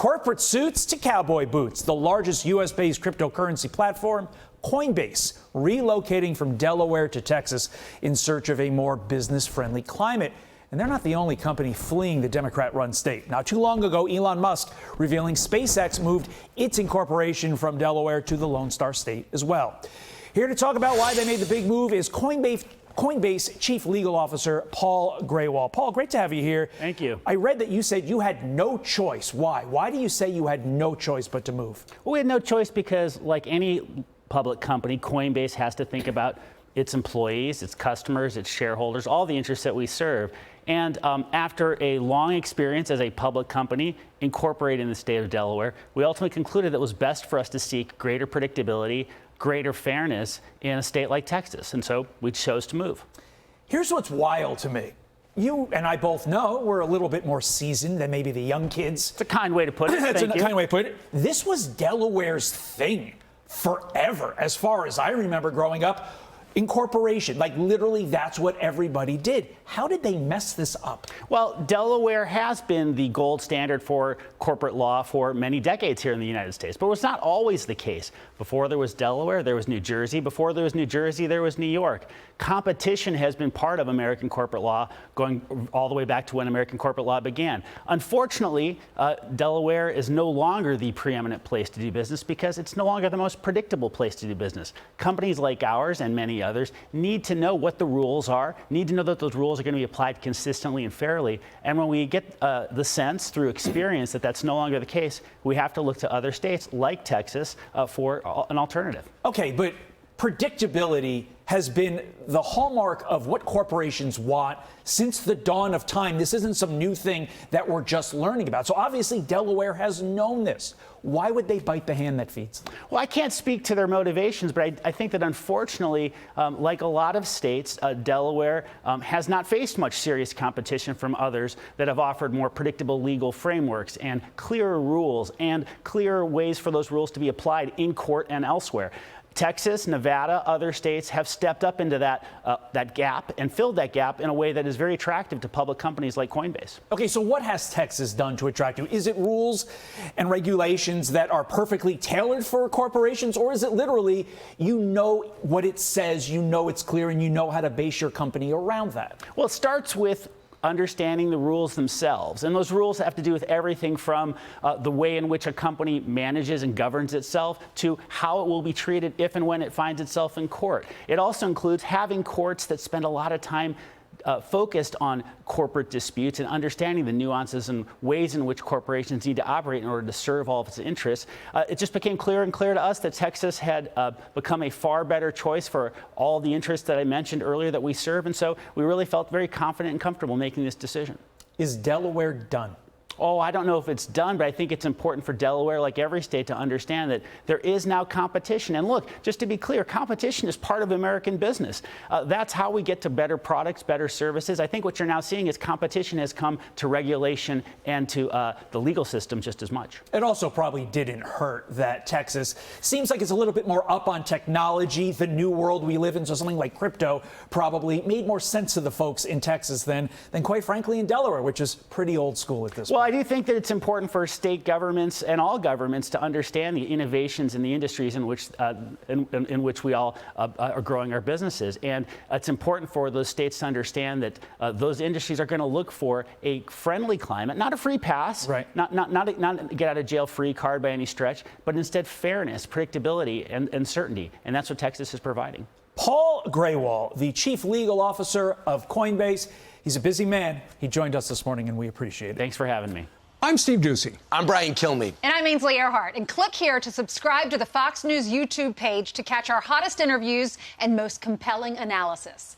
corporate suits to cowboy boots, the largest U.S.-based cryptocurrency platform, Coinbase, relocating from Delaware to Texas in search of a more business-friendly climate. And they're not the only company fleeing the Democrat-run state. Not too long ago, Elon Musk revealing SpaceX moved its incorporation from Delaware to the Lone Star State as well. Here to talk about why they made the big move is Coinbase Chief Legal Officer Paul Grewal. Paul, great to have you here. Thank you. I read that you said you had no choice. Why? Why do you say you had no choice but to move? Well, we had no choice because, like any public company, Coinbase has to think about its employees, its customers, its shareholders, all the interests that we serve. And after a long experience as a public company incorporated in the state of Delaware, we ultimately concluded that it was best for us to seek greater predictability, greater fairness in a state like Texas. And so we chose to move. Here's what's wild to me. You and I both know we're a little bit more seasoned than maybe the young kids. It's a kind way to put it. It's a kind way to put it. This was Delaware's thing forever, as far as I remember growing up. Incorporation, like literally that's what everybody did. How did they mess this up? Well, Delaware has been the gold standard for corporate law for many decades here in the United States, but it was not always the case. Before there was Delaware, there was New Jersey. Before there was New Jersey, there was New York. Competition has been part of American corporate law going all the way back to when American corporate law began. Unfortunately, Delaware is no longer the preeminent place to do business because it's no longer the most predictable place to do business. Companies like ours and many others need to know what the rules are, need to know that those rules are going to be applied consistently and fairly. And when we get the sense through experience that that's no longer the case, we have to look to other states like Texas for an alternative. Okay, but predictability has been the hallmark of what corporations want since the dawn of time. This isn't some new thing that we're just learning about. So obviously Delaware has known this. Why would they bite the hand that feeds them? Well, I can't speak to their motivations, but I think that unfortunately, like a lot of states, Delaware has not faced much serious competition from others that have offered more predictable legal frameworks and clearer rules and clearer ways for those rules to be applied in court and elsewhere. Texas, Nevada, other states have stepped up into that gap and filled that gap in a way that is very attractive to public companies like Coinbase. Okay, so what has Texas done to attract you? Is it rules and regulations that are perfectly tailored for corporations, or is it literally you know what it says, you know it's clear, and you know how to base your company around that? Well, it starts with understanding the rules themselves. And those rules have to do with everything from the way in which a company manages and governs itself to how it will be treated if and when it finds itself in court. It also includes having courts that spend a lot of time focused on corporate disputes and understanding the nuances and ways in which corporations need to operate in order to serve all of its interests. It just became clearer and clearer to us that Texas had become a far better choice for all the interests that I mentioned earlier that we serve. And so we really felt very confident and comfortable making this decision. Is Delaware done? Oh, I don't know if it's done, but I think it's important for Delaware, like every state, to understand that there is now competition. And look, just to be clear, competition is part of American business. That's how we get to better products, better services. I think what you're now seeing is competition has come to regulation and to the legal system just as much. It also probably didn't hurt that Texas seems like it's a little bit more up on technology, the new world we live in, so something like crypto probably made more sense to the folks in Texas than quite frankly in Delaware, which is pretty old school at this point. I do think that it's important for state governments and all governments to understand the innovations in the industries in which we all are growing our businesses. And it's important for those states to understand that those industries are going to look for a friendly climate, not a free pass, right. not a get out of jail free card by any stretch, but instead fairness, predictability, and certainty. And that's what Texas is providing. Paul Grewal, the Chief Legal Officer of Coinbase. He's a busy man. He joined us this morning, and we appreciate it. Thanks for having me. I'm Steve Doocy. I'm Brian Kilmeade. And I'm Ainsley Earhart. And click here to subscribe to the Fox News YouTube page to catch our hottest interviews and most compelling analysis.